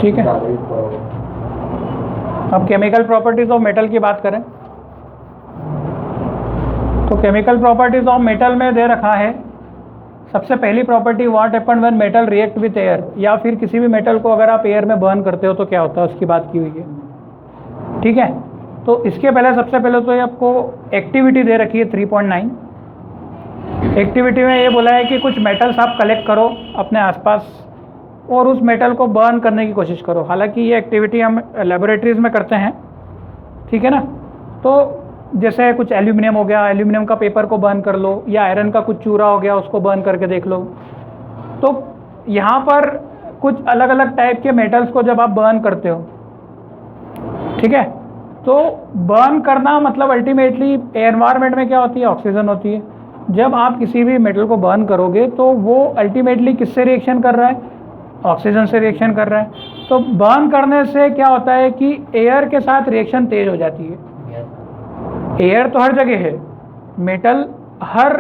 ठीक है। अब केमिकल प्रॉपर्टीज ऑफ मेटल की बात करें तो केमिकल प्रॉपर्टीज ऑफ मेटल में दे रखा है सबसे पहली property what happen when metal react with air, या फिर किसी भी मेटल को अगर आप एयर में बर्न करते हो तो क्या होता है उसकी बात की हुई है। ठीक है, तो इसके पहले सबसे पहले तो ये आपको एक्टिविटी दे रखी है 3.9। एक्टिविटी में ये बोला है कि कुछ मेटल्स आप कलेक्ट करो अपने आसपास और उस मेटल को बर्न करने की कोशिश करो। हालांकि ये एक्टिविटी हम लेबोरेटरीज में करते हैं, ठीक है ना। तो जैसे कुछ एल्यूमिनियम हो गया, एल्यूमिनियम का पेपर को बर्न कर लो, या आयरन का कुछ चूरा हो गया उसको बर्न करके देख लो। तो यहाँ पर कुछ अलग अलग टाइप के मेटल्स को जब आप बर्न करते हो, ठीक है, तो बर्न करना मतलब अल्टीमेटली एनवायरनमेंट में क्या होती है, ऑक्सीजन होती है। जब आप किसी भी मेटल को बर्न करोगे तो वो अल्टीमेटली किससे रिएक्शन कर रहा है, ऑक्सीजन से रिएक्शन कर रहा है। तो बर्न करने से क्या होता है कि एयर के साथ रिएक्शन तेज हो जाती है। एयर तो हर जगह है, मेटल हर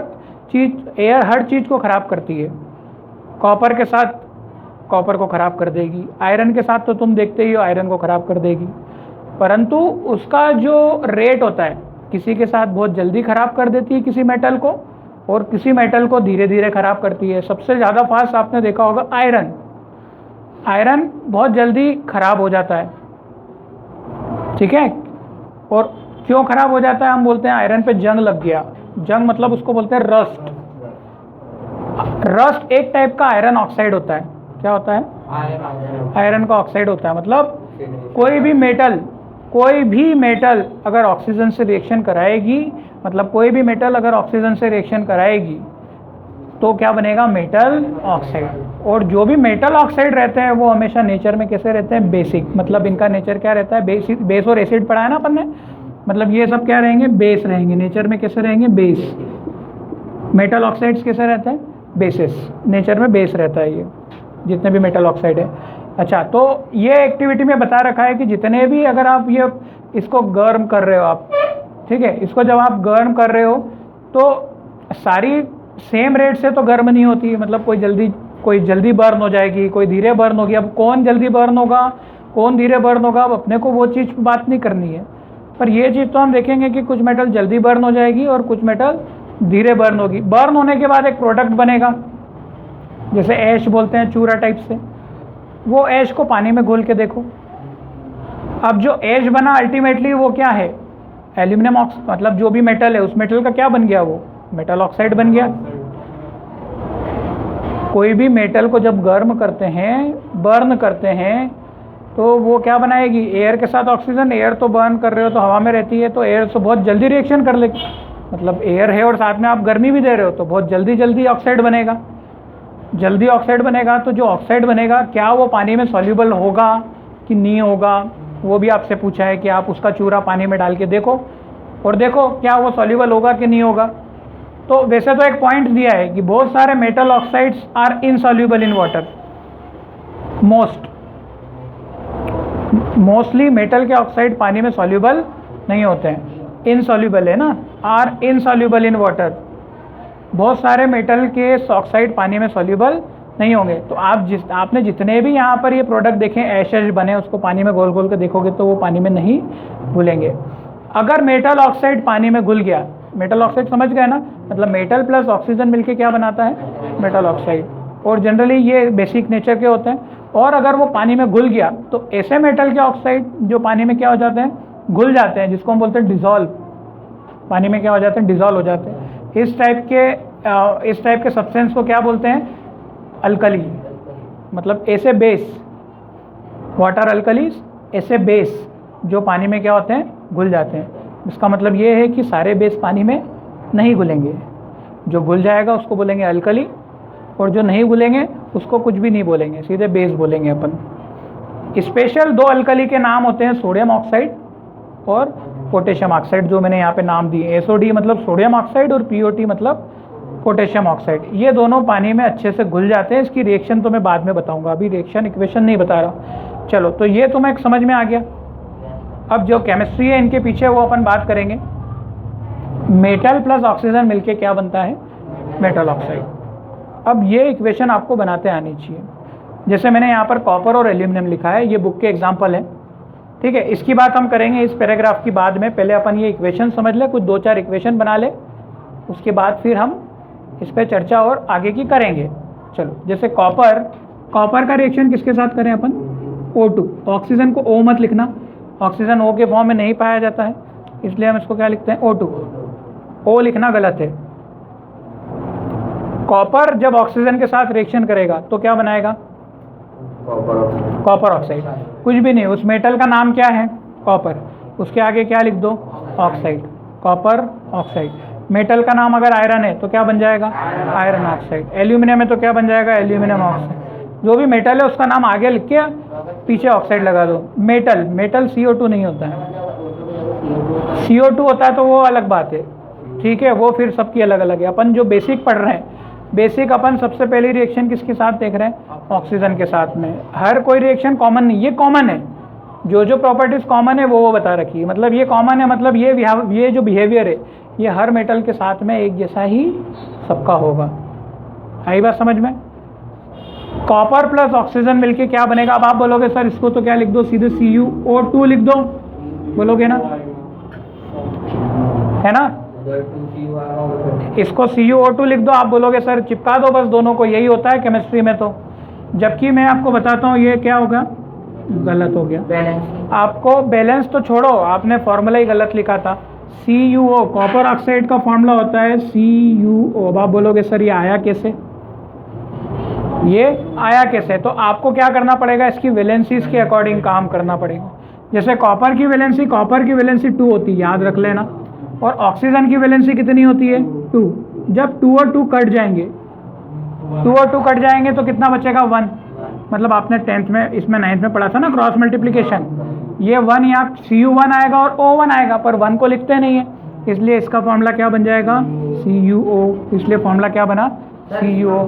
चीज़, एयर हर चीज़ को ख़राब करती है। कॉपर के साथ कॉपर को ख़राब कर देगी, आयरन के साथ तो तुम देखते ही हो आयरन को ख़राब कर देगी, परंतु उसका जो रेट होता है किसी के साथ बहुत जल्दी ख़राब कर देती है किसी मेटल को, और किसी मेटल को धीरे धीरे ख़राब करती है। सबसे ज़्यादा फास्ट आपने देखा होगा आयरन, आयरन बहुत जल्दी ख़राब हो जाता है, ठीक है। और क्यों ख़राब हो जाता है, हम बोलते हैं आयरन पे जंग लग गया। जंग मतलब उसको बोलते हैं रस्ट। रस्ट एक टाइप का आयरन ऑक्साइड होता है। क्या होता है, आयरन का ऑक्साइड होता है। मतलब कोई भी मेटल अगर ऑक्सीजन से रिएक्शन कराएगी, मतलब कोई भी मेटल अगर ऑक्सीजन से रिएक्शन कराएगी तो क्या बनेगा, मेटल ऑक्साइड। और जो भी मेटल ऑक्साइड रहते हैं वो हमेशा नेचर में कैसे रहते हैं, बेसिक। मतलब इनका नेचर क्या रहता है, बेस और एसिड पढ़ा है ना अपन ने, मतलब ये सब क्या रहेंगे, बेस रहेंगे। नेचर में कैसे रहेंगे, बेस। मेटल ऑक्साइड्स कैसे रहते हैं, बेसिस। नेचर में बेस रहता है ये जितने भी मेटल ऑक्साइड है। अच्छा, तो ये एक्टिविटी में बता रखा है कि जितने भी अगर आप ये इसको गर्म कर रहे हो आप, ठीक है, इसको जब आप गर्म कर रहे हो तो सारी सेम रेट से तो गर्म नहीं होती है। मतलब कोई जल्दी बर्न हो जाएगी, कोई धीरे बर्न होगी। अब कौन जल्दी बर्न होगा, कौन धीरे बर्न होगा, अब अपने को वो चीज़ बात नहीं करनी है। पर ये चीज़ तो हम देखेंगे कि कुछ मेटल जल्दी बर्न हो जाएगी और कुछ मेटल धीरे बर्न होगी। बर्न होने के बाद एक प्रोडक्ट बनेगा, जैसे ऐश बोलते हैं, चूरा टाइप से। वो ऐश को पानी में घोल के देखो। अब जो ऐश बना अल्टीमेटली वो क्या है, एल्यूमिनियम ऑक्साइड। मतलब जो भी मेटल है उस मेटल का क्या बन गया, वो मेटल ऑक्साइड बन गया। कोई भी मेटल को जब गर्म करते हैं, बर्न करते हैं, तो वो क्या बनाएगी, एयर के साथ ऑक्सीजन। एयर तो बर्न कर रहे हो तो हवा में रहती है, तो एयर से बहुत जल्दी रिएक्शन कर लेगी। मतलब एयर है और साथ में आप गर्मी भी दे रहे हो तो बहुत जल्दी ऑक्साइड बनेगा। जल्दी ऑक्साइड बनेगा तो जो ऑक्साइड बनेगा क्या वो पानी में सॉल्यूबल होगा कि नहीं होगा, वो भी आपसे पूछा है कि आप उसका चूरा पानी में डाल के देखो और देखो क्या वो सॉल्यूबल होगा कि नहीं होगा। तो वैसे तो एक पॉइंट दिया है कि बहुत सारे metal oxides are insoluble in water. Mostly metal के ऑक्साइड पानी में सॉल्यूबल नहीं होते हैं, इनसॉल्यूबल है ना, आर इनसॉल्यूबल इन वाटर। बहुत सारे मेटल के ऑक्साइड पानी में सॉल्यूबल नहीं होंगे। तो आपने जितने भी यहाँ पर ये प्रोडक्ट देखें ऐश बने, उसको पानी में घोल घोल के देखोगे तो वो पानी में नहीं घुलेंगे। अगर मेटल ऑक्साइड पानी में घुल गया, मेटल ऑक्साइड समझ गए ना, मतलब मेटल प्लस ऑक्सीजन मिलके क्या बनाता है, मेटल ऑक्साइड। और जनरली ये बेसिक नेचर के होते हैं। और अगर वो पानी में घुल गया तो ऐसे मेटल के ऑक्साइड जो पानी में क्या हो जाते हैं, घुल जाते हैं, जिसको हम बोलते हैं डिजॉल्व। पानी में क्या हो जाते हैं, डिजॉल्व हो जाते हैं। इस टाइप के सब्सटेंस को क्या बोलते हैं, अल्कली। मतलब ऐसे बेस, वाटर अल्कलीज, ऐसे बेस जो पानी में क्या होते हैं, घुल जाते हैं। इसका मतलब ये है कि सारे बेस पानी में नहीं घुलेंगे। जो घुल जाएगा उसको बोलेंगे अल्कली, और जो नहीं घुलेंगे उसको कुछ भी नहीं बोलेंगे, सीधे बेस बोलेंगे अपन। स्पेशल दो अल्कली के नाम होते हैं, सोडियम ऑक्साइड और पोटेशियम ऑक्साइड, जो मैंने यहाँ पे नाम दिए। SOD मतलब सोडियम ऑक्साइड और POT मतलब पोटेशियम ऑक्साइड। ये दोनों पानी में अच्छे से घुल जाते हैं। इसकी रिएक्शन तो मैं बाद में बताऊंगा, अभी रिएक्शन इक्वेशन नहीं बता रहा। चलो, तो ये तुम्हें एक समझ में आ गया। अब जो केमिस्ट्री है इनके पीछे वो अपन बात करेंगे। मेटल प्लस ऑक्सीजन मिलके क्या बनता है, मेटल ऑक्साइड। अब ये इक्वेशन आपको बनाते आनी चाहिए। जैसे मैंने यहाँ पर कॉपर और एल्यूमिनियम लिखा है, ये बुक के एग्जाम्पल है, ठीक है। इसकी बात हम करेंगे इस पैराग्राफ की बाद में। पहले अपन ये इक्वेशन समझ ले, कुछ 2-4 इक्वेशन बना ले, उसके बाद फिर हम इस पर चर्चा और आगे की करेंगे। चलो, जैसे कॉपर का रिएक्शन किसके साथ करें अपन? O2। ऑक्सीजन को O मत लिखना, ऑक्सीजन O के फॉर्म में नहीं पाया जाता है, इसलिए हम इसको क्या लिखते हैं? O2। O लिखना गलत है। कॉपर जब ऑक्सीजन के साथ रिएक्शन करेगा तो क्या बनाएगा? Copper oxide. कुछ भी नहीं, उस मेटल का नाम क्या है? कॉपर। उसके आगे क्या लिख दो? Oxide, copper oxide. मेटल का नाम अगर आयरन है तो क्या बन जाएगा? Iron oxide. एल्यूमिनियम है तो क्या बन जाएगा? Aluminium oxide. जो भी मेटल है उसका नाम आगे लिख के पीछे ऑक्साइड लगा दो। मेटल CO2 नहीं होता है। CO2 होता है तो वो अलग बात है, ठीक है, वो फिर सबकी अलग अलग है। अपन जो बेसिक पढ़ रहे हैं, बेसिक अपन सबसे पहली रिएक्शन किसके साथ देख रहे हैं? ऑक्सीजन के साथ में। हर कोई रिएक्शन कॉमन नहीं, ये कॉमन है, जो प्रॉपर्टीज कॉमन है वो बता रखी है। मतलब ये कॉमन है, मतलब ये जो बिहेवियर है ये हर मेटल के साथ में एक जैसा ही सबका होगा। आई बात समझ में? कॉपर प्लस ऑक्सीजन मिलके क्या बनेगा? अब आप बोलोगे सर इसको तो क्या लिख दो, सीधे CuO2 लिख दो, बोलोगे ना, है ना? इसको CuO2 लिख दो, आप बोलोगे सर चिपका दो बस दोनों को, यही होता है केमिस्ट्री में। तो जबकि मैं आपको बताता हूँ ये क्या होगा, गलत हो गया। आपको बैलेंस तो छोड़ो, आपने फॉर्मूला ही गलत लिखा था। CuO, कॉपर ऑक्साइड का फॉर्मूला होता है CuO। अब आप बोलोगे सर ये आया कैसे? ये आया कैसे? तो आपको क्या करना पड़ेगा, इसकी वैलेंसीज के अकॉर्डिंग काम करना पड़ेगा। जैसे कॉपर की वैलेंसी 2 होती है, याद रख लेना। और ऑक्सीजन की वैलेंसी कितनी होती है? 2। जब 2 और 2 कट जाएंगे, 2 और 2 कट जाएंगे तो कितना बचेगा? 1। मतलब आपने 10th में, इसमें 9th में पढ़ा था ना क्रॉस मल्टीप्लिकेशन। ये 1 यहाँ Cu1 आएगा और O1 आएगा, पर 1 को लिखते नहीं है, इसलिए इसका फॉर्मूला क्या बन जाएगा? CuO। इसलिए फॉर्मूला क्या बना? CuO।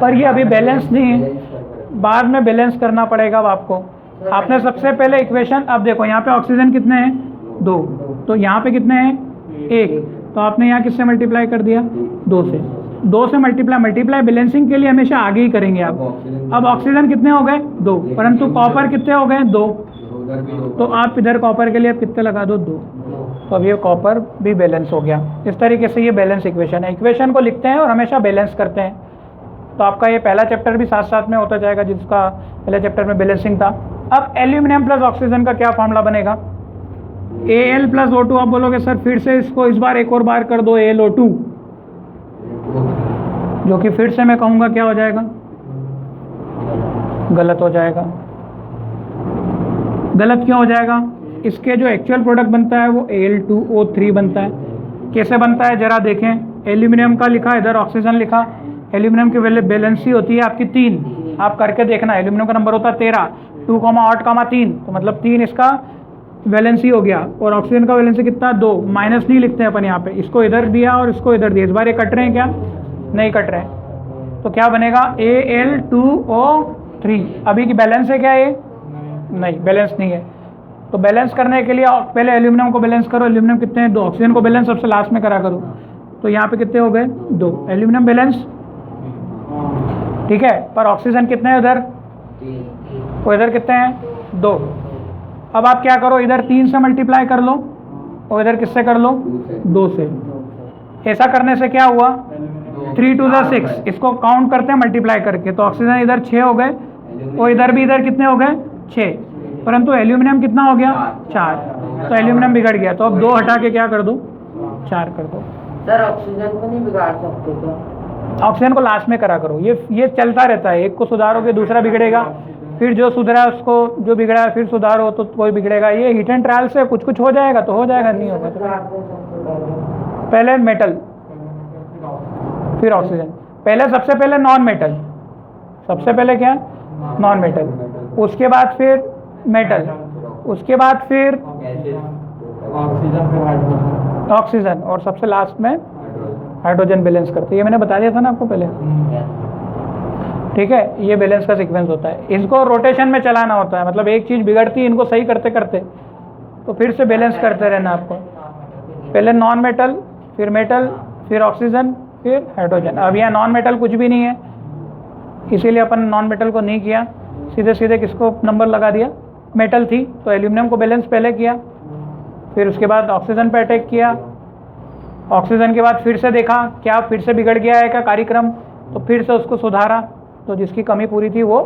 पर ये अभी बैलेंस नहीं है, बाद में बैलेंस करना पड़ेगा अब आपको। आपने सबसे पहले इक्वेशन, अब देखो यहाँ पे ऑक्सीजन कितने हैं? 2, तो यहाँ पे कितने हैं? 1, तो आपने यहाँ किससे मल्टीप्लाई कर दिया? 2 से। 2 से मल्टीप्लाई बैलेंसिंग के लिए हमेशा आगे ही करेंगे आप। अब ऑक्सीजन कितने हो गए? 2, परंतु कॉपर कितने हो गए? 2। तो आप इधर कॉपर के लिए कितने लगा दो? 2। तो अब ये कॉपर भी बैलेंस हो गया। इस तरीके से ये बैलेंस इक्वेशन है। इक्वेशन को लिखते हैं और हमेशा बैलेंस करते हैं। तो आपका ये पहला चैप्टर भी साथ साथ में होता जाएगा, जिसका पहले चैप्टर में बैलेंसिंग था। अब एल्यूमिनियम प्लस ऑक्सीजन का क्या फॉर्मूला बनेगा? Al plus O2। आप बोलोगे सर फिर से इसको इस बार एक और बार कर दो, AlO2, जो कि फिर से मैं कहूँगा क्या हो जाएगा? गलत हो जाएगा। गलत क्यों हो जाएगा? इसके जो एक्चुअल प्रोडक्ट बनता है वो Al2O3 बनता है। कैसे बनता है जरा देखें। एल्यूमिनियम का लिखा, इधर ऑक्सीजन लिखा। एल्यूमिनियम की वैलेंसी होती है आपकी 3, आप करके देखना। एल्यूमिनियम का नंबर होता है 13, 2,8,3, तो मतलब 3 इसका वैलेंसी हो गया। और ऑक्सीजन का वैलेंसी कितना? 2। माइनस नहीं लिखते हैं अपन यहाँ पे, इसको इधर दिया और इसको इधर दिया। इस बार ये कट रहे हैं क्या? नहीं कट रहे हैं। तो क्या बनेगा? Al2O3। अभी की बैलेंस है क्या ये? नहीं, बैलेंस नहीं है। तो बैलेंस करने के लिए पहले एल्यूमिनियम को बैलेंस करो। एल्यूमिनियम कितने हैं? 2। ऑक्सीजन को बैलेंस सबसे लास्ट में करा करो। तो यहाँ पे कितने हो गए? 2। एल्यूमिनियम बैलेंस, ठीक है। पर ऑक्सीजन कितने हैं उधर? और इधर कितने हैं? 2। अब आप क्या करो, इधर 3 से मल्टीप्लाई कर लो और इधर किससे कर लो? 2 से। ऐसा करने से क्या हुआ? 3 2 6। इसको काउंट करते हैं मल्टीप्लाई करके, तो ऑक्सीजन इधर 6 हो गए और इधर भी इधर कितने हो गए? 6। परंतु एल्यूमिनियम कितना हो गया? 4। तो एल्यूमिनियम बिगड़ गया। तो अब 2 हटा के क्या कर दो? 4 कर दो। सर ऑक्सीजन को नहीं बिगाड़ सकते क्या? ऑक्सीजन को लास्ट में करा करो। ये चलता रहता है, एक को सुधारोगे दूसरा बिगड़ेगा, फिर जो सुधरा उसको, जो बिगड़ा है फिर सुधारो तो कोई बिगड़ेगा। ये हीट एंड ट्रायल से कुछ कुछ हो जाएगा तो हो जाएगा, नहीं होगा तो पहले मेटल फिर ऑक्सीजन। पहले सबसे पहले नॉन मेटल, सबसे पहले क्या? नॉन मेटल, उसके बाद फिर मेटल, उसके बाद फिर ऑक्सीजन और सबसे लास्ट में हाइड्रोजन बैलेंस करते। ये मैंने बता दिया था ना आपको पहले, ठीक है। ये बैलेंस का सीक्वेंस होता है। इसको रोटेशन में चलाना होता है, मतलब एक चीज़ बिगड़ती है, इनको सही करते करते तो फिर से बैलेंस करते रहना आपको। पहले नॉन मेटल, फिर मेटल, फिर ऑक्सीजन, फिर हाइड्रोजन। अब यहाँ नॉन मेटल कुछ भी नहीं है, इसीलिए अपन नॉन मेटल को नहीं किया, सीधे सीधे किसको नंबर लगा दिया, मेटल थी तो एल्यूमिनियम को बैलेंस पहले किया, फिर उसके बाद ऑक्सीजन पे अटैक किया, ऑक्सीजन के बाद फिर से देखा क्या फिर से बिगड़ गया है क्या कार्यक्रम, तो फिर से उसको सुधारा, तो जिसकी कमी पूरी थी वो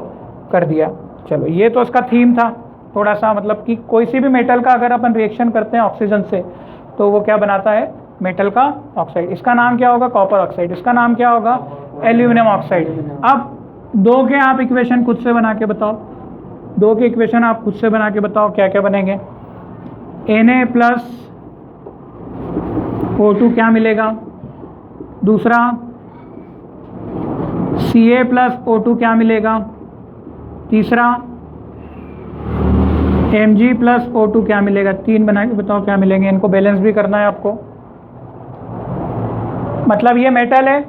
कर दिया। चलो ये तो उसका थीम था थोड़ा सा, मतलब कि कोई सी भी मेटल का अगर अपन रिएक्शन करते हैं ऑक्सीजन से तो वो क्या बनाता है, मेटल का ऑक्साइड। इसका नाम क्या होगा, कॉपर ऑक्साइड। इसका नाम क्या होगा, एल्यूमिनियम ऑक्साइड। अब दो के आप इक्वेशन खुद से बना के बताओ, दो के इक्वेशन आप खुद से बना के बताओ क्या क्या बनेंगे। Na प्लस O2 क्या मिलेगा, दूसरा Ca प्लस O2 क्या मिलेगा, तीसरा Mg प्लस O2 क्या मिलेगा। तीन बना के बताओ क्या मिलेंगे, इनको बैलेंस भी करना है आपको। मतलब ये मेटल है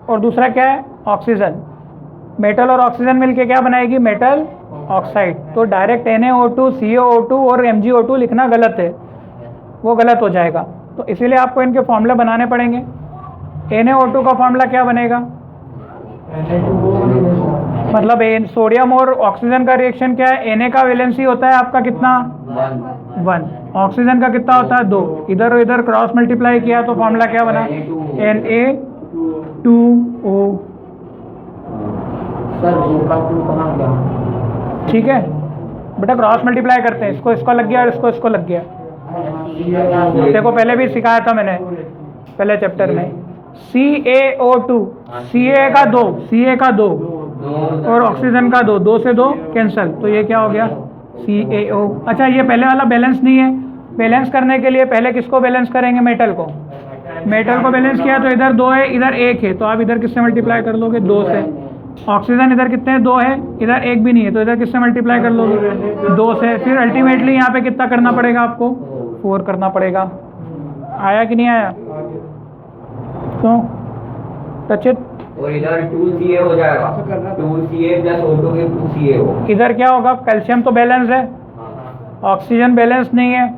और दूसरा क्या है, ऑक्सीजन। मेटल और ऑक्सीजन मिलके क्या बनाएगी, मेटल ऑक्साइड। तो डायरेक्ट NaO2 CaO2 और MgO2 लिखना गलत है, वो गलत हो जाएगा। तो इसीलिए आपको इनके फॉर्मूले बनाने पड़ेंगे। NaO2 का फॉर्मूला क्या बनेगा, मतलब सोडियम और ऑक्सीजन का रिएक्शन क्या है, Na का वैलेंसी होता है आपका कितना, 1, ऑक्सीजन का कितना होता है 2, इधर और इधर क्रॉस मल्टीप्लाई किया तो फॉर्मूला क्या बना, Na2O। सर का 2 कहाँ गया? ठीक है बेटा, क्रॉस मल्टीप्लाई करते हैं, इसको इसको लग गया और इसको इसको लग गया। देखो पहले भी सिखाया था मैंने पहले चैप्टर में, CaO2 Ca का 2 और ऑक्सीजन का 2, 2 से 2 कैंसिल, तो ये क्या हो गया CaO। अच्छा ये पहले वाला बैलेंस नहीं है, बैलेंस करने के लिए पहले किसको बैलेंस करेंगे, मेटल को। मेटल को बैलेंस किया तो इधर 2 है इधर 1 है, तो आप इधर किससे मल्टीप्लाई कर लोगे, 2 से। ऑक्सीजन इधर कितने हैं, 2 है, इधर 1 भी नहीं है, तो इधर किससे मल्टीप्लाई कर लोगे, 2 से। फिर अल्टीमेटली यहाँ पे कितना करना पड़ेगा आपको, 4 करना पड़ेगा। आया कि नहीं आया, तो रचित और इधर 2Ca हो जाएगा, 2Ca प्लस O2 के 2CaO। इधर क्या होगा, कैल्शियम तो बैलेंस है, ऑक्सीजन बैलेंस नहीं है,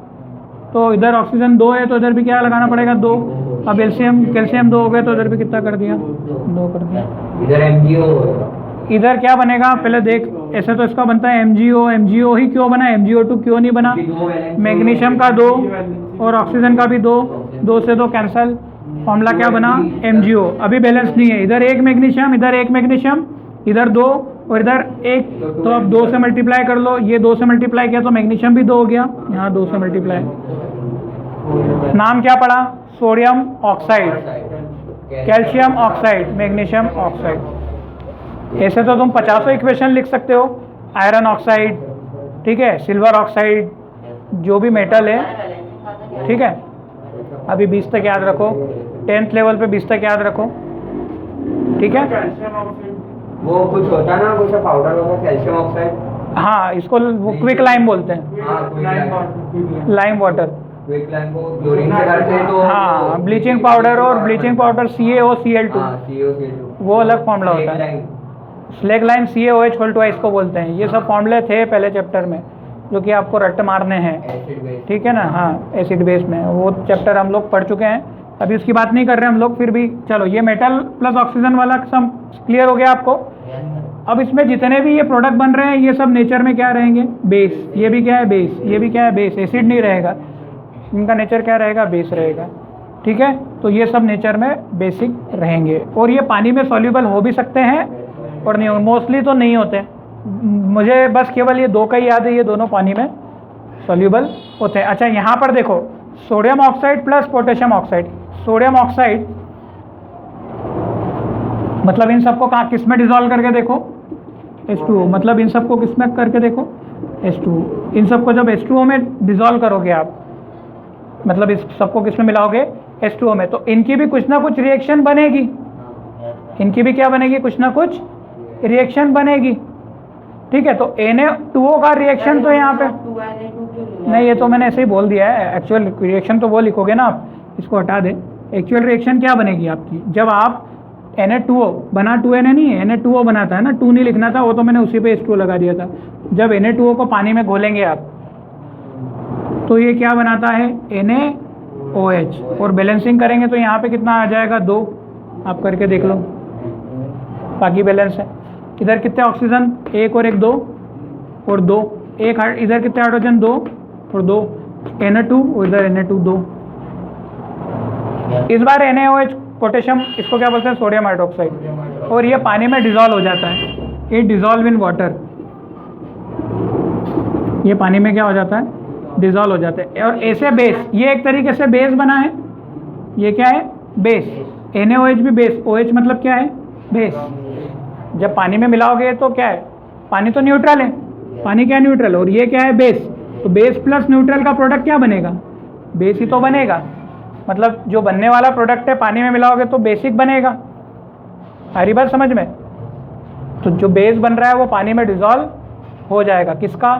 तो इधर ऑक्सीजन 2 है तो इधर भी क्या लगाना पड़ेगा, 2। अब कैल्शियम 2 हो गए तो इधर भी कितना कर दिया, 2 कर दिया। इधर MgO होगा, इधर क्या बनेगा पहले देख, ऐसे तो इसका बनता है MgO ही क्यों बना, MgO2 क्यों नहीं बना, मैग्नीशियम का 2 और ऑक्सीजन का भी 2 से 2 कैंसल, फॉर्मूला क्या बना, MgO। अभी बैलेंस नहीं है, इधर 1 मैग्नीशियम इधर 2 और इधर 1, तो अब 2 से मल्टीप्लाई कर लो, ये 2 से मल्टीप्लाई किया तो मैग्नीशियम भी 2 हो गया, यहाँ 2 से मल्टीप्लाई। नाम क्या पड़ा, sodium oxide, calcium oxide, magnesium oxide. ऐसे तो तुम 50 इक्वेशन लिख सकते हो, आयरन ऑक्साइड, ठीक है, सिल्वर ऑक्साइड, जो भी मेटल है, ठीक है। अभी 20 तक याद रखो, 10th लेवल पे 20 तक याद रखो, ठीक है। वो कुछ होता है ना, कुछ पाउडर होगा कैल्शियम ऑक्साइड। हाँ इसको वो क्विक लाइम बोलते हैं, लाइम वाटर, क्विक लाइम को क्लोरीन से करते हैं तो हाँ ब्लीचिंग पाउडर और ब्लीचिंग पाउडर CaOCl2, CaO वो अलग फॉर्मूला होता है। स्लेग लाइम CaOH2 को बोलते हैं। ये सब फॉर्मूले थे पहले चैप्टर में जो कि आपको रट्ट मारने हैं, ठीक है ना। हाँ एसिड बेस में वो चैप्टर हम लोग पढ़ चुके हैं, अभी उसकी बात नहीं कर रहे हम लोग, फिर भी चलो ये मेटल प्लस ऑक्सीजन वाला सब क्लियर हो गया आपको। अब इसमें जितने भी ये प्रोडक्ट बन रहे हैं ये सब नेचर में क्या रहेंगे, बेस। ये भी क्या है, बेस, ये भी क्या है, बेस। एसिड नहीं रहेगा, इनका नेचर क्या रहेगा, बेस रहेगा, ठीक है। तो ये सब नेचर में बेसिक रहेंगे और ये पानी में सॉल्यूबल हो भी सकते हैं और नहीं, मोस्टली तो नहीं होते। मुझे बस केवल ये 2 का ही याद है, ये दोनों पानी में सॉल्यूबल होते हैं। अच्छा यहाँ पर देखो, sodium oxide plus potassium oxide. Sodium oxide मतलब इन सबको कहाँ किस में डिजोल्व करके देखो, H2O। मतलब इन सबको किस में करके देखो, H2O। इन सबको जब H2O में डिजोल्व करोगे आप, मतलब इस सबको किस में मिलाओगे, H2O में, तो इनकी भी कुछ ना कुछ रिएक्शन बनेगी। इनकी भी क्या बनेगी, कुछ ना कुछ रिएक्शन बनेगी, ठीक है। तो Na2O का रिएक्शन तो यहाँ पे नहीं, ये तो मैंने ऐसे ही बोल दिया है। एक्चुअल रिएक्शन तो वो लिखोगे ना आप, इसको हटा दें। एक्चुअल रिएक्शन क्या बनेगी आपकी, जब आप Na2O बना 2Na नहीं है, Na2O बनाता है ना, 2 नहीं लिखना था, वो तो मैंने उसी पे H2O लगा दिया था। जब Na2O को पानी में घोलेंगे आप तो ये क्या बनाता है, NaOH, और बैलेंसिंग करेंगे तो यहाँ पे कितना आ जाएगा, 2। आप करके देख लो, बाकी बैलेंस है। इधर कितने ऑक्सीजन, एक और एक दो और दो, एक इधर कितने हाइड्रोजन, दो और दो, Na2 और इधर Na2 दो। इस बार NaOH पोटेशियम, इसको क्या बोलते हैं, सोडियम हाइड्रोक्साइड, और ये पानी में डिजॉल्व हो जाता है, इट डिजॉल्व इन वाटर, ये पानी में क्या हो जाता है, डिजॉल्व हो जाता है। और ऐसे बेस, ये एक तरीके से बेस बना है, ये क्या है, बेस। NaOH भी बेस, OH मतलब क्या है, बेस। जब पानी में मिलाओगे तो क्या है, पानी तो न्यूट्रल है, पानी क्या है, न्यूट्रल, और ये क्या है, बेस। तो बेस प्लस न्यूट्रल का प्रोडक्ट क्या बनेगा, बेस ही तो बनेगा। मतलब जो बनने वाला प्रोडक्ट है पानी में मिलाओगे तो बेसिक बनेगा। हरी बात समझ में? तो जो बेस बन रहा है वो पानी में डिजॉल्व हो जाएगा, किसका,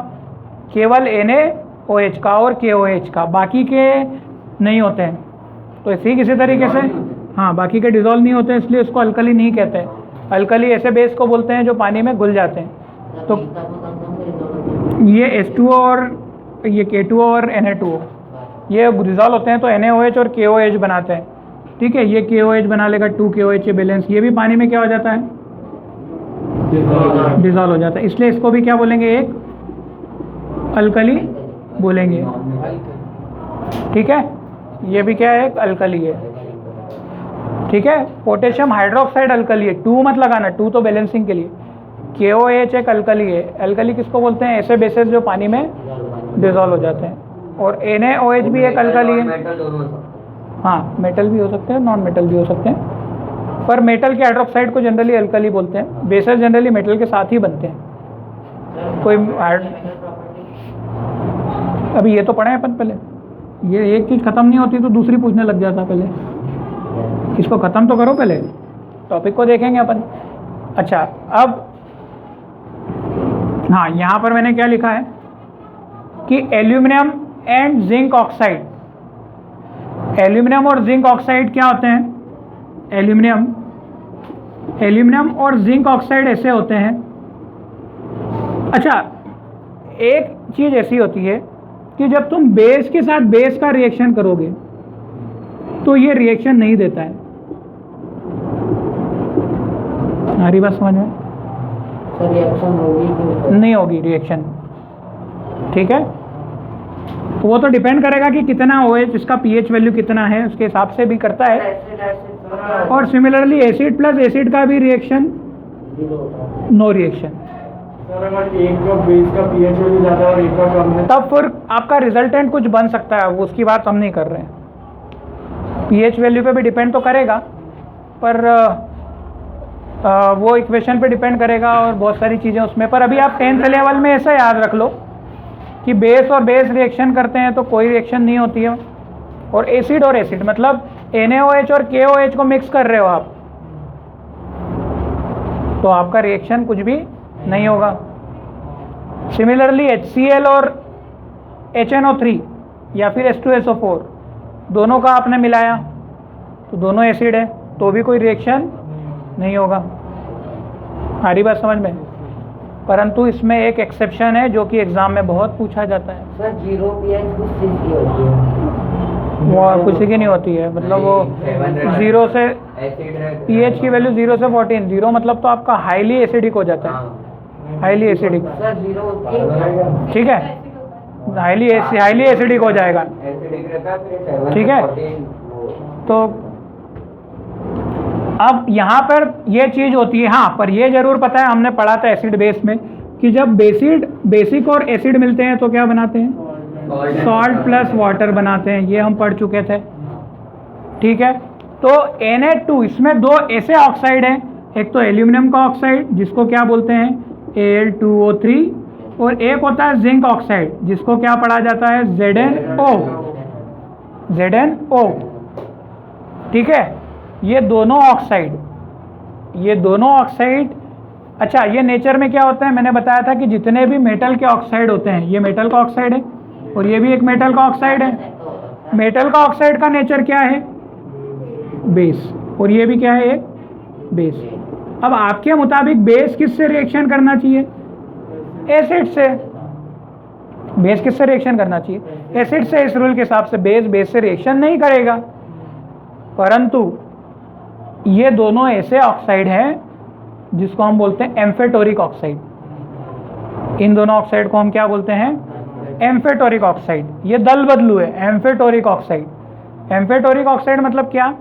केवल NaOH का और KOH का, बाकी के नहीं होते हैं। तो इसी किसी तरीके से, हाँ, बाकी के डिजॉल्व नहीं होते हैं, इसलिए इसको अल्कली नहीं कहते हैं। अल्कली ऐसे बेस को बोलते हैं जो पानी में घुल जाते हैं। तो ये H2O और ये K2O और Na2O ये डिजॉल्व होते हैं तो NaOH और KOH बनाते हैं, ठीक है। ये KOH बना लेगा 2KOH, ये बैलेंस, ये भी पानी में क्या हो जाता है, डिजॉल्व हो जाता है, इसलिए इसको भी क्या बोलेंगे, एक अल्कली बोलेंगे, ठीक है। ये भी क्या है, एक अल्कली है, ठीक है। पोटेशियम हाइड्रोक्साइड अल्कली है, 2 मत लगाना, 2 तो बैलेंसिंग के लिए। KOH एक अल्कली है, अल्कली किसको बोलते हैं, ऐसे बेसेस जो पानी में डिजॉल्व हो जाते हैं। और NaOH भी एक अल्कली है, हाँ, मेटल भी हो सकते हैं, नॉन मेटल भी हो सकते हैं, पर मेटल के हाइड्रोक्साइड को जनरली अल्कली बोलते हैं। बेसेस जनरली मेटल के साथ ही बनते हैं। कोई अभी ये तो पढ़े अपन पहले, ये एक चीज़ ख़त्म नहीं होती तो दूसरी पूछने लग जाता, पहले इसको ख़त्म तो करो, पहले टॉपिक को देखेंगे अपन। अच्छा, अब हाँ, यहाँ पर मैंने क्या लिखा है कि aluminium and zinc oxide, aluminium और जिंक ऑक्साइड क्या होते हैं, एल्यूमिनियम और जिंक ऑक्साइड ऐसे होते हैं। अच्छा, एक चीज़ ऐसी होती है कि जब तुम बेस के साथ बेस का रिएक्शन करोगे तो ये रिएक्शन नहीं देता है। हमारी बात समझ में? रिएक्शन होगी नहीं होगी रिएक्शन, ठीक है। तो वो तो डिपेंड करेगा कि कितना OH, इसका pH वैल्यू कितना है, उसके हिसाब से भी करता है। और सिमिलरली एसिड प्लस एसिड का भी रिएक्शन, नो रिएक्शन। सर अगर एक का बेस का pH वैल्यू ज़्यादा और एक का कम है तब फिर आपका रिजल्टेंट कुछ बन सकता है, वो उसकी बात हम नहीं कर रहे हैं। pH वैल्यू पे भी डिपेंड तो करेगा, पर वो इक्वेशन पे डिपेंड करेगा और बहुत सारी चीज़ें उसमें। पर अभी आप 10th लेवल में ऐसा याद रख लो कि बेस और बेस रिएक्शन करते हैं तो कोई रिएक्शन नहीं होती है, और एसिड मतलब NaOH और KOH को मिक्स कर रहे हो आप, तो आपका रिएक्शन कुछ भी नहीं होगा। सिमिलरली HCl और HNO3 या फिर H2SO4 दोनों का आपने मिलाया तो दोनों एसिड है, तो भी कोई रिएक्शन नहीं होगा। हमारी बात समझ में? परंतु इसमें एक एक्सेप्शन है जो कि एग्जाम में बहुत पूछा जाता है। सर 0 pH कुछ चीज़ की होती है, वो किसी की नहीं होती है, मतलब वो 0 से pH की वैल्यू 0 से 14, 0 मतलब तो आपका हाईली एसिडिक हो जाता है, हाईली एसिडिक, सर 0 होती है, ठीक है, हाईली एसिडिक हो जाएगा, ठीक है। तो अब यहाँ पर ये चीज़ होती है, हाँ, पर ये जरूर पता है, हमने पढ़ा था एसिड बेस में कि जब बेसिक और एसिड मिलते हैं तो क्या बनाते हैं, सॉल्ट प्लस वाटर बनाते हैं, ये हम पढ़ चुके थे, ठीक है। तो Na2, इसमें दो ऐसे ऑक्साइड हैं, एक तो एल्यूमिनियम का ऑक्साइड जिसको क्या बोलते हैं Al2O3, और एक होता है जिंक ऑक्साइड जिसको क्या पढ़ा जाता है ZnO, ठीक है। ये दोनों ऑक्साइड, अच्छा, ये नेचर में क्या होता है, मैंने बताया था कि जितने भी मेटल के ऑक्साइड होते हैं, ये मेटल का ऑक्साइड है और ये भी एक मेटल का ऑक्साइड है। मेटल का ऑक्साइड का नेचर क्या है, बेस, और ये भी क्या है, एक बेस। अब आपके मुताबिक बेस किससे रिएक्शन करना चाहिए, एसिड से। बेस किससे रिएक्शन करना चाहिए, एसिड से। इस रूल के हिसाब से बेस से रिएक्शन नहीं करेगा, परंतु ये दोनों ऐसे ऑक्साइड हैं जिसको हम बोलते हैं एम्फेटोरिक ऑक्साइड। इन दोनों ऑक्साइड को हम क्या बोलते हैं? एम्फेटोरिक ऑक्साइड। ये दल बदलू है, एम्फेटोरिक ऑक्साइड। एम्फेटोरिक ऑक्साइड मतलब क्या?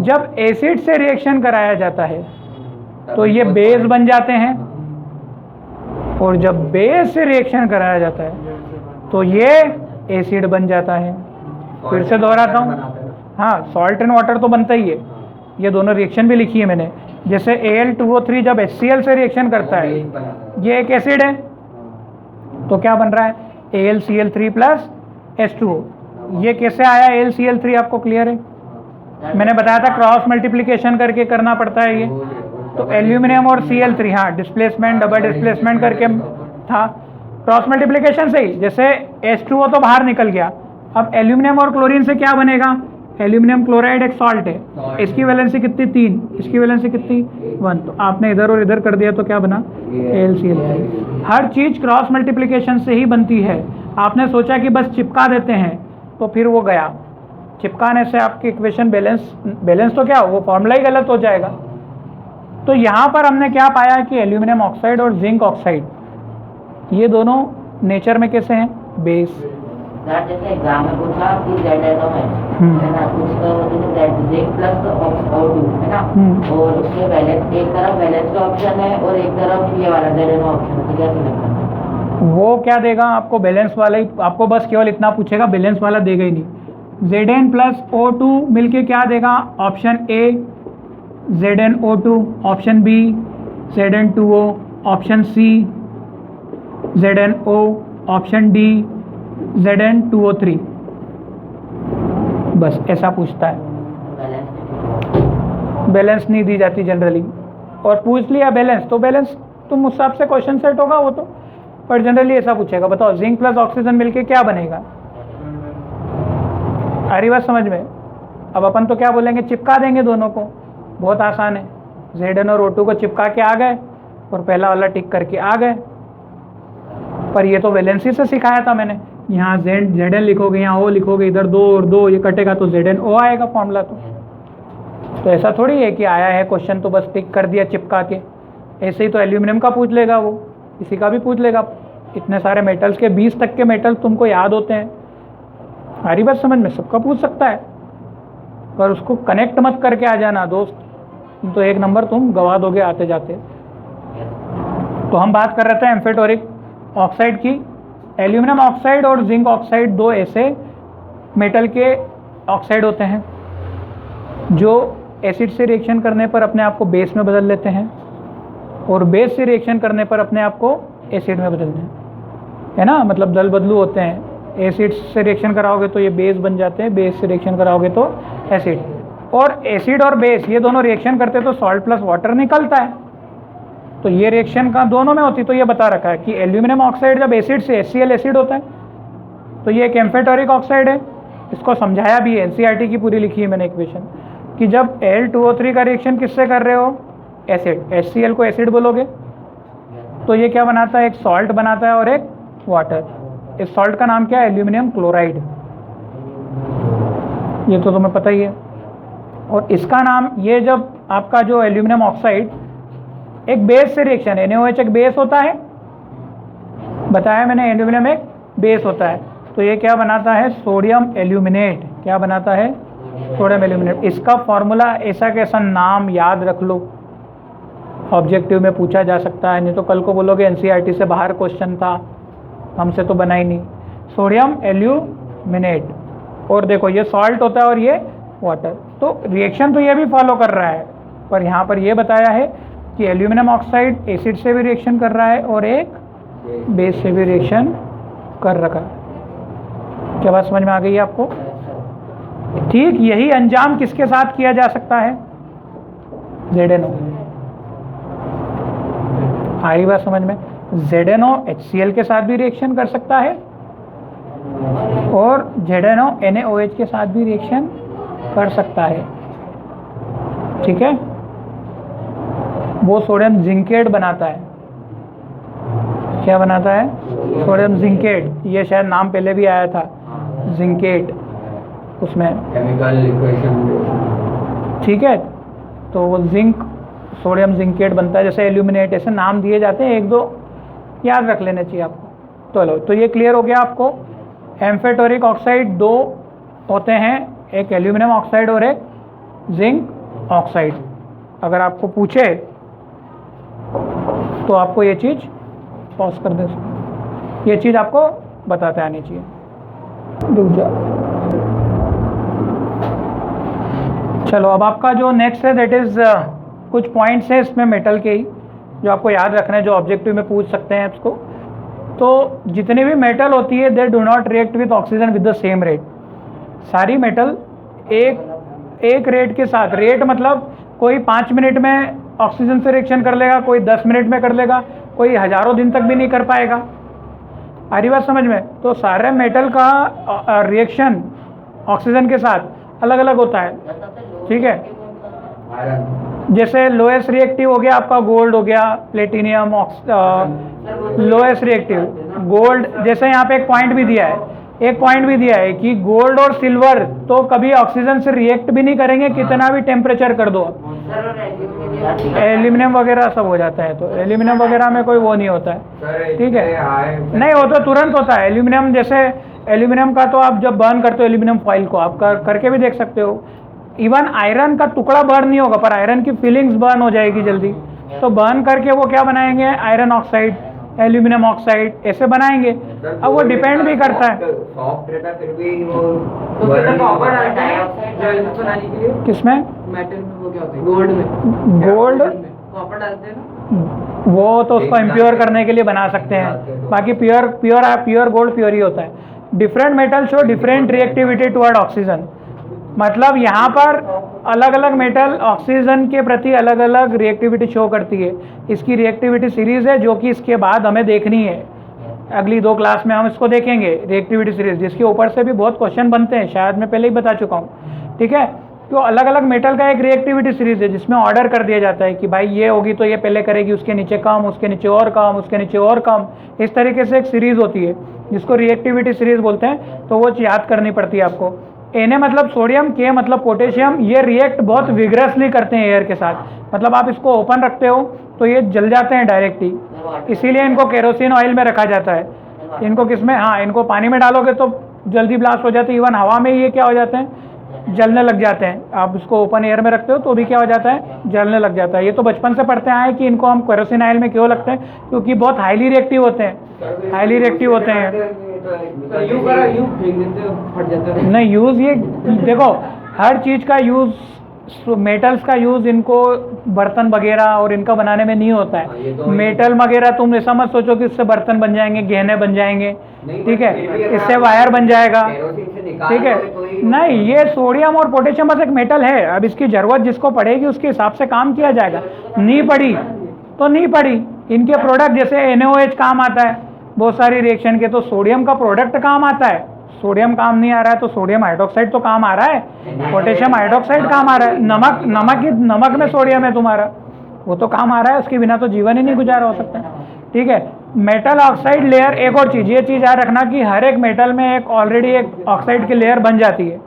जब एसिड से रिएक्शन कराया जाता है तो ये बेस बन जाते हैं, और जब बेस से रिएक्शन कराया जाता है तो ये एसिड बन जाता है। फिर से दोहराता हूँ, हाँ, सॉल्ट एंड वाटर तो बनता ही है, ये दोनों रिएक्शन भी लिखी है मैंने। जैसे Al2O3 जब HCl से रिएक्शन करता है, ये एक एसिड है, तो क्या बन रहा है? AlCl3 plus H2O। ये कैसे आया AlCl3? आपको क्लियर है? मैंने बताया था क्रॉस मल्टीप्लिकेशन करके करना पड़ता है ये। तो एल्यूमिनियम और Cl3, हाँ, डिस्प्लेसमेंट डबल डिस्प्लेसमेंट करके था, क्रॉस मल्टीप्लिकेशन से ही। जैसे H2O तो बाहर निकल गया, अब एल्यूमिनियम और क्लोरीन से क्या बनेगा? एल्यूमिनियम क्लोराइड एक सॉल्ट है, इसकी वैलेंसी कितनी? 3, इसकी वैलेंसी कितनी? 1। तो आपने इधर और इधर कर दिया तो क्या बना? AlCl3। हर चीज़ क्रॉस मल्टीप्लिकेशन से ही बनती है। आपने सोचा कि बस चिपका देते हैं तो फिर वो गया, चिपकाने से आपकी इक्वेशन बैलेंस तो क्या, वो फॉर्मूला ही गलत हो जाएगा। तो यहाँ पर हमने क्या पाया कि एल्यूमिनियम ऑक्साइड और जिंक ऑक्साइड ये दोनों नेचर में कैसे हैं? बेस। जैसे एग्जाम में पूछा कि ZnO है ना, उसका जिंक प्लस O2 है ना, और उसके वैलेंस, एक तरफ वैलेंस का ऑप्शन है और एक तरफ ये वाला ZnO ऑप्शन है, तो क्या सिलेक्ट करना है? वो क्या देगा आपको? बैलेंस वाला ही, आपको बस केवल इतना पूछेगा, बैलेंस वाला देगा ही नहीं। Zn प्लस O2 मिलके क्या देगा? Option A ZnO2, option B Zn2O, option C ZnO, option D Zn2O3। बस ऐसा पूछता है। बैलेंस नहीं दी जाती जनरली, और पूछ लिया बैलेंस तो बैलेंस तुम उस हिसाब से क्वेश्चन सेट होगा वो तो, पर जनरली ऐसा पूछेगा। बताओ जिंक प्लस ऑक्सीजन मिलके क्या बनेगा? आ रही बात समझ में? अब अपन तो क्या बोलेंगे? चिपका देंगे दोनों को, बहुत आसान है। Zn और O2 को चिपका के आ गए और पहला वाला टिक करके आ गए। पर ये तो वैलेंसी से सिखाया था मैंने, यहाँ Zn लिखोगे, यहाँ O लिखोगे, इधर 2 और 2 ये कटेगा तो ZnO आएगा फॉर्मूला। तो ऐसा थोड़ी है कि आया है क्वेश्चन तो बस टिक कर दिया चिपका के। ऐसे ही तो एल्यूमिनियम का पूछ लेगा, वो किसी का भी पूछ लेगा। इतने सारे मेटल्स के 20 तक के मेटल तुमको याद होते हैं, हमारी बात समझ में? सबका पूछ सकता है, पर उसको कनेक्ट मत करके आ जाना दोस्त, तो 1 नंबर तुम गवा दोगे आते जाते। तो हम बात कर रहे थे एम्फेटोरिक ऑक्साइड की। एल्यूमिनियम ऑक्साइड और जिंक ऑक्साइड दो ऐसे मेटल के ऑक्साइड होते हैं जो एसिड से रिएक्शन करने पर अपने आप को बेस में बदल लेते हैं, और बेस से रिएक्शन करने पर अपने आप को एसिड में बदलते हैं, है ना? मतलब दल बदलू होते हैं। एसिड से रिएक्शन कराओगे तो ये बेस बन जाते हैं, बेस से रिएक्शन कराओगे तो एसिड। और एसिड और बेस ये दोनों रिएक्शन करते तो सॉल्ट प्लस वाटर निकलता है। तो ये रिएक्शन का दोनों में होती, तो ये बता रखा है कि एल्यूमिनियम ऑक्साइड जब एसिड से HCl एसिड होता है तो ये एक एम्फेटोरिक ऑक्साइड है। इसको समझाया भी है, NCERT की पूरी लिखी है मैंने इक्वेशन, कि जब Al2O3 का रिएक्शन किससे कर रहे हो? एसिड, HCl को एसिड बोलोगे तो ये क्या बनाता है? एक सॉल्ट बनाता है और एक वाटर। इस सॉल्ट का नाम क्या है? Aluminium chloride. ये तो तुम्हें पता ही है। और इसका नाम, ये जब आपका जो एल्यूमिनियम ऑक्साइड एक बेस से रिएक्शन, NaOH एक बेस होता है, बताया मैंने, एल्यूमिनियम एक बेस होता है, तो ये क्या बनाता है? Sodium aluminate. क्या बनाता है? Sodium aluminate. इसका फॉर्मूला ऐसा कैसा नाम याद रख लो, ऑब्जेक्टिव में पूछा जा सकता है, नहीं तो कल को बोलोगे NCERT से बाहर क्वेश्चन था, हमसे तो बना ही नहीं। Sodium aluminate. और देखो ये सॉल्ट होता है और ये वाटर। तो रिएक्शन तो ये भी फॉलो कर रहा है, पर यहाँ पर ये बताया है कि एल्यूमिनियम ऑक्साइड एसिड से भी रिएक्शन कर रहा है और एक बेस से भी रिएक्शन कर रखा है। क्या बात समझ में आ गई है आपको? ठीक यही अंजाम किसके साथ किया जा सकता है? ZnO। आ रही बात समझ में? ZnO HCl के साथ भी रिएक्शन कर सकता है और ZnO NaOH के साथ भी रिएक्शन कर सकता है। ठीक है, वो सोडियम जिंकेट बनाता है। क्या बनाता है? Sodium zincate. ये शायद नाम पहले भी आया था, जिंकेट, उसमें केमिकल इक्वेशन। ठीक है, तो वो जिंक सोडियम जिंकेट बनता है, जैसे एल्यूमिनेट, ऐसे नाम दिए जाते हैं, एक दो याद रख लेने चाहिए आपको। चलो तो ये क्लियर हो गया आपको। एम्फेटोरिक ऑक्साइड दो होते हैं, एक एल्यूमिनियम ऑक्साइड और एक जिंक ऑक्साइड। अगर आपको पूछे तो आपको ये चीज़ पॉज कर दे, ये चीज़ आपको बताते आनी चाहिए। रुक जा। चलो अब आपका जो नेक्स्ट है दैट इज़ कुछ पॉइंट्स है इसमें मेटल के ही जो आपको याद रखना है, जो ऑब्जेक्टिव में पूछ सकते हैं इसको। तो जितनी भी मेटल होती है they do not react with oxygen with the same rate. सारी मेटल एक रेट के साथ, रेट मतलब कोई 5 मिनट में ऑक्सीजन से रिएक्शन कर लेगा, कोई 10 मिनट में कर लेगा, कोई हज़ारों दिन तक भी नहीं कर पाएगा। आ रही बात समझ में? तो सारे मेटल का रिएक्शन ऑक्सीजन के साथ अलग अलग होता है, ठीक है। जैसे लोएस्ट रिएक्टिव हो गया आपका गोल्ड हो गया, प्लेटिनियम, लोएस्ट रिएक्टिव गोल्ड। जैसे यहाँ पे एक पॉइंट भी दिया है, कि गोल्ड और सिल्वर तो कभी ऑक्सीजन से रिएक्ट भी नहीं करेंगे, कितना भी टेम्परेचर कर दो। एल्यूमिनियम वगैरह सब हो जाता है, तो एल्यूमिनियम वगैरह में कोई वो नहीं होता है, ठीक है। नहीं, वो तो तुरंत होता है एल्यूमिनियम। जैसे एल्यूमिनियम का तो आप जब बर्न करते हो एल्यूमिनियम फॉइल को, आप करके भी देख सकते हो। इवन आयरन का टुकड़ा बर्न नहीं होगा, पर आयरन की फीलिंग्स बर्न हो जाएगी जल्दी। तो बर्न करके वो क्या बनाएंगे, आयरन ऑक्साइड, एल्यूमिनियम ऑक्साइड, ऐसे बनाएंगे। अब वो डिपेंड भी करता है सॉफ्ट रहता फिर भी वो। तो फिर कॉपर डालते हैं बनाने के लिए, किसमें, मेटल में वो क्या होता है, गोल्ड में, गोल्ड कॉपर डालते हैं ना, वो तो उसको इम्प्योर करने के लिए बना सकते हैं। बाकी प्योर गोल्ड प्योर ही होता है। Different metal show different reactivity toward oxygen. मतलब यहाँ पर अलग अलग मेटल ऑक्सीजन के प्रति अलग अलग रिएक्टिविटी शो करती है। इसकी रिएक्टिविटी सीरीज है जो कि इसके बाद हमें देखनी है, अगली 2 क्लास में हम इसको देखेंगे, रिएक्टिविटी सीरीज, जिसके ऊपर से भी बहुत क्वेश्चन बनते हैं, शायद मैं पहले ही बता चुका हूँ, ठीक है। तो अलग अलग मेटल का एक रिएक्टिविटी सीरीज है जिसमें ऑर्डर कर दिया जाता है कि भाई ये होगी तो ये पहले करेगी, उसके नीचे कम, उसके नीचे और कम, उसके नीचे और कम, इस तरीके से एक सीरीज होती है जिसको रिएक्टिविटी सीरीज बोलते हैं। तो वो याद करनी पड़ती है आपको। Na मतलब सोडियम, K मतलब पोटेशियम, ये रिएक्ट बहुत विग्रसली करते हैं एयर के साथ। मतलब आप इसको ओपन रखते हो तो ये जल जाते हैं डायरेक्ट ही, इसीलिए इनको केरोसिन ऑयल में रखा जाता है। इनको किसमें, हाँ, इनको पानी में डालोगे तो जल्दी ब्लास्ट हो जाते हैं। इवन हवा में ये क्या हो जाते हैं, जलने लग जाते हैं। आप इसको ओपन एयर में रखते हो तो भी क्या हो जाता है, जलने लग जाता है। ये तो बचपन से पढ़ते आए कि इनको हम केरोसिन ऑयल में क्यों लगते हैं, क्योंकि बहुत हाईली रिएक्टिव होते हैं, हाईली रिएक्टिव होते हैं। यू फेंक देते हो, फट जाता है। नहीं, यूज़ ये देखो, हर चीज़ का यूज़, मेटल्स का यूज़ इनको बर्तन वगैरह और इनका बनाने में नहीं होता है। मेटल वगैरह तुम ऐसा मत सोचो कि इससे बर्तन बन जाएंगे, गहने बन जाएंगे, ठीक है, इससे वायर बन जाएगा, ठीक है। नहीं, ये सोडियम और पोटेशियम बस एक मेटल है। अब इसकी ज़रूरत जिसको पड़ेगी उसके हिसाब से काम किया जाएगा। नहीं पड़ी तो नहीं पड़ी। इनके प्रोडक्ट जैसे NaOH काम आता है बहुत सारी रिएक्शन के, तो सोडियम का प्रोडक्ट काम आता है। सोडियम काम नहीं आ रहा है तो सोडियम हाइड्रोक्साइड तो काम आ रहा है, पोटेशियम हाइड्रोक्साइड काम आ रहा है। नमक में सोडियम है तुम्हारा, वो तो काम आ रहा है, उसके बिना तो जीवन ही नहीं गुजारा हो सकता, ठीक है। मेटल ऑक्साइड लेयर, एक और चीज़, ये चीज़ याद रखना कि हर एक मेटल में एक ऑलरेडी एक ऑक्साइड की लेयर बन जाती है।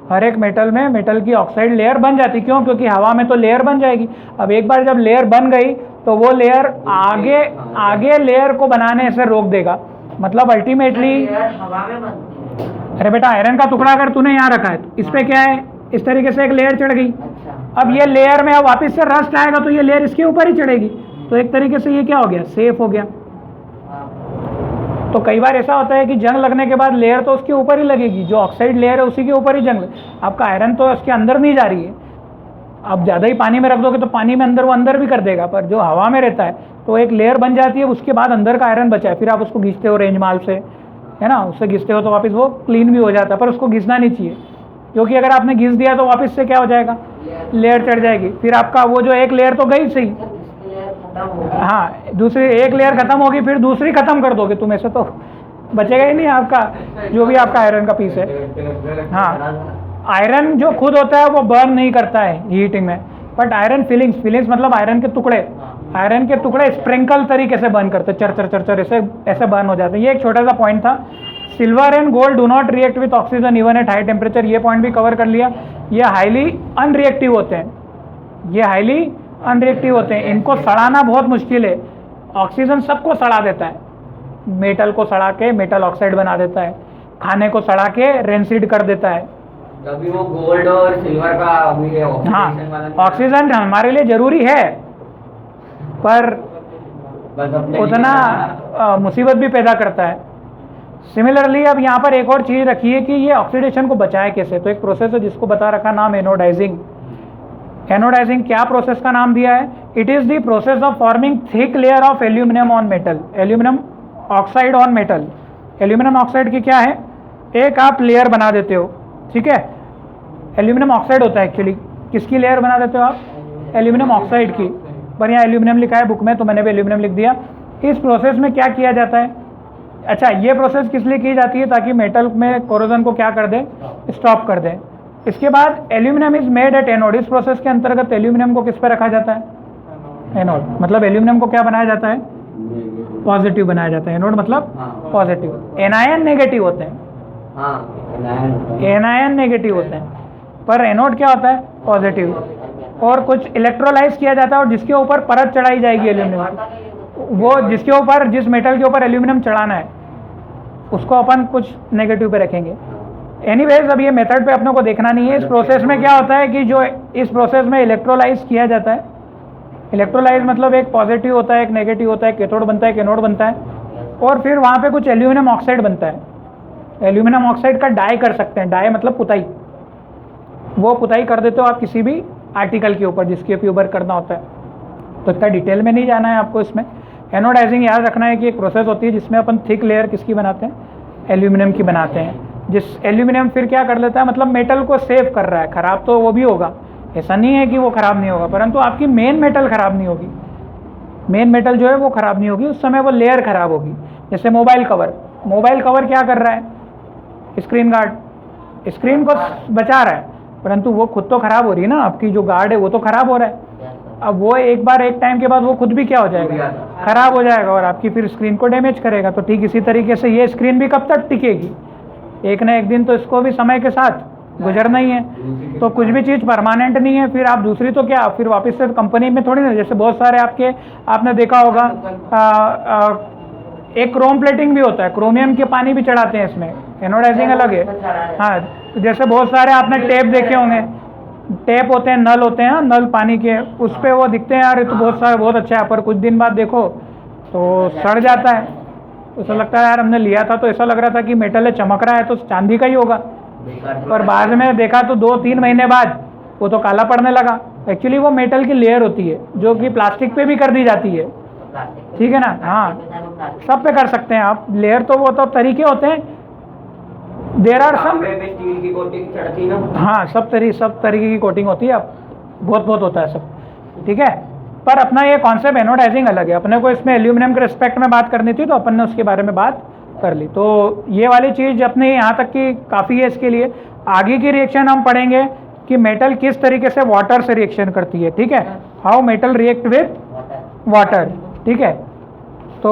हर एक मेटल में मेटल की ऑक्साइड लेयर बन जाती है। क्यों? क्योंकि हवा में तो लेयर बन जाएगी। अब एक बार जब लेयर बन गई तो वो लेयर आगे लेयर को बनाने से रोक देगा। मतलब अल्टीमेटली, हवा में बनती है। अरे बेटा, आयरन का टुकड़ा अगर तूने यहाँ रखा है तो इस पे क्या है, इस तरीके से एक लेयर चढ़ गई। अब ये लेयर में अब वापस से रस्ट आएगा तो ये लेयर इसके ऊपर ही चढ़ेगी, तो एक तरीके से ये क्या हो गया, सेफ हो गया। तो कई बार ऐसा होता है कि जंग लगने के बाद लेयर तो उसके ऊपर ही लगेगी, जो ऑक्साइड लेयर है उसी के ऊपर ही जंग। आपका आयरन तो उसके अंदर नहीं जा रही है। आप ज़्यादा ही पानी में रख दोगे तो पानी में अंदर वो अंदर भी कर देगा, पर जो हवा में रहता है तो एक लेयर बन जाती है, उसके बाद अंदर का आयरन बचा है। फिर आप उसको घिसते हो रेंज माल से, है ना, उससे घिसते हो तो वापस वो क्लीन भी हो जाता है। पर उसको घिसना नहीं चाहिए, क्योंकि अगर आपने घिस दिया तो वापस से क्या हो जाएगा, लेयर चढ़ जाएगी। फिर आपका वो जो एक लेयर तो गई सही, हाँ, दूसरी एक लेयर खत्म होगी, फिर दूसरी खत्म कर दोगे तुम, ऐसे तो बचेगा ही नहीं आपका जो भी आपका आयरन का पीस है। हाँ, आयरन जो खुद होता है वो बर्न नहीं करता है हीटिंग में, बट आयरन फिलिंग्स मतलब आयरन के टुकड़े स्प्रिंकल तरीके से बर्न करते, चर ऐसे बर्न हो जाते हैं। ये एक छोटा सा पॉइंट था। Silver and gold do not react with oxygen even at high temperature, ये पॉइंट भी कवर कर लिया। ये हाईली अनरिएक्टिव होते हैं, ये हाईली अनरिएक्टिव होते हैं। इनको सड़ाना बहुत मुश्किल है। ऑक्सीजन सबको सड़ा देता है, मेटल को सड़ा के मेटल ऑक्साइड बना देता है, खाने को सड़ा के रेंसिड कर देता है। तभी वो गोल्ड और सिल्वर का अभी हाँ, ऑक्सीडेशन वाला ऑक्सीजन हमारे लिए जरूरी है, पर बस अपने उतना मुसीबत भी पैदा करता है। सिमिलरली अब यहाँ पर एक और चीज़ रखी है कि ये ऑक्सीडेशन को बचाए कैसे। तो एक प्रोसेस है जिसको बता रखा नाम एनोडाइजिंग। एनोडाइजिंग क्या प्रोसेस का नाम दिया है? It is the process of forming thick layer of aluminium on metal, aluminium oxide on metal. Aluminium oxide की क्या है, एक आप लेयर बना देते हो, ठीक है। एल्यूमिनियम ऑक्साइड होता है एक्चुअली, किसकी लेयर बना देते हो आप? एल्यूमिनियम ऑक्साइड की, पर यहाँ एल्यूमिनियम लिखा है बुक में तो मैंने भी एल्यूमिनियम लिख दिया। इस प्रोसेस में क्या किया जाता है? अच्छा, ये प्रोसेस किस लिए की जाती है? ताकि मेटल में कोरोजन को क्या कर दे, स्टॉप कर दे। इसके बाद aluminium is made at anode. इस प्रोसेस के अंतर्गत एल्यूमिनियम को किस पर रखा जाता है? एनोड। मतलब एल्यूमिनियम को क्या बनाया जाता है? पॉजिटिव बनाया जाता है। एनोड मतलब पॉजिटिव। एनायन नेगेटिव होते हैं, एनायन नेगेटिव होते हैं, पर एनोड क्या होता है? पॉजिटिव। और कुछ इलेक्ट्रोलाइज किया जाता है और जिसके ऊपर परत चढ़ाई जाएगी एल्यूमिनियम, वो जिसके ऊपर, जिस मेटल के ऊपर एल्यूमिनियम चढ़ाना है उसको अपन कुछ नेगेटिव पे रखेंगे। एनीवेज, अब ये मेथड पे अपने को देखना नहीं है। इस प्रोसेस में क्या होता है कि जो इस प्रोसेस में इलेक्ट्रोलाइज किया जाता है, इलेक्ट्रोलाइज मतलब एक पॉजिटिव होता है, एक नेगेटिव होता है, कैथोड बनता है, कैनोड बनता है, और फिर वहाँ पे कुछ एल्यूमिनियम ऑक्साइड बनता है। एल्यूमिनियम ऑक्साइड का डाई कर सकते हैं। डाई मतलब पुताई। वो पुताई कर देते हो आप किसी भी आर्टिकल के ऊपर जिसके ऊपर करना होता है। तो इतना डिटेल में नहीं जाना है आपको इसमें। एनोडाइजिंग याद रखना है कि एक प्रोसेस होती है जिसमें अपन थिक लेयर किसकी बनाते हैं? एल्यूमिनियम की बनाते हैं। जिस एल्यूमिनियम फिर क्या कर लेता है, मतलब मेटल को सेव कर रहा है। ख़राब तो वो भी होगा, ऐसा नहीं है कि वो ख़राब नहीं होगा, परंतु आपकी मेन मेटल ख़राब नहीं होगी। मेन मेटल जो है वो ख़राब नहीं होगी, उस समय वो लेयर ख़राब होगी। जैसे मोबाइल कवर, मोबाइल कवर क्या कर रहा है? स्क्रीन गार्ड स्क्रीन को बचा रहा है, परंतु वो खुद तो ख़राब हो रही है ना। आपकी जो गार्ड है वो तो ख़राब हो रहा है। अब वो एक बार, एक टाइम के बाद वो खुद भी क्या हो जाएगा? ख़राब हो जाएगा और आपकी फिर स्क्रीन को डैमेज करेगा। तो ठीक इसी तरीके से ये स्क्रीन भी कब तक टिकेगी? एक ना एक दिन तो इसको भी समय के साथ गुजरना ही है। तो कुछ भी चीज़ परमानेंट नहीं है। फिर आप दूसरी तो क्या, फिर वापस से कंपनी में थोड़ी ना, जैसे बहुत सारे आपने देखा होगा एक क्रोम प्लेटिंग भी होता है, क्रोमियम के पानी भी चढ़ाते हैं इसमें। एनोडाइजिंग अलग है। हाँ, जैसे बहुत सारे आपने टेप देखे होंगे, टेप होते हैं, नल होते हैं, नल पानी के, उस पर वो दिखते हैं यार ये तो बहुत सारे बहुत अच्छा है, पर कुछ दिन बाद देखो तो सड़ जाता है। ऐसा लगता है यार हमने लिया था तो ऐसा लग रहा था कि मेटल है, चमक रहा है तो चांदी का ही होगा, पर बाद में देखा तो 2-3 महीने बाद वो तो काला पड़ने लगा। एक्चुअली वो मेटल की लेयर होती है जो कि प्लास्टिक पे भी कर दी जाती है, ठीक है ना। हाँ, सब पे कर सकते हैं आप लेयर। तो वो तो तरीके होते हैं, देर आर सम। स्टील की कोटिंग चढ़ती ना। हाँ, सब तरीके की कोटिंग होती है। अब बहुत होता है सब, ठीक है। पर अपना ये कॉन्सेप्ट एनोडाइजिंग अलग है। अपने को इसमें एल्यूमिनियम के रिस्पेक्ट में बात करनी थी तो अपन ने उसके बारे में बात कर ली। तो ये वाली चीज़ अपने यहाँ तक की काफ़ी है। इसके लिए आगे की रिएक्शन हम पढ़ेंगे कि मेटल किस तरीके से वाटर से रिएक्शन करती है, ठीक है। How metal react with water, ठीक है। तो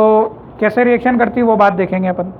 कैसे रिएक्शन करती है वो बात देखेंगे अपन।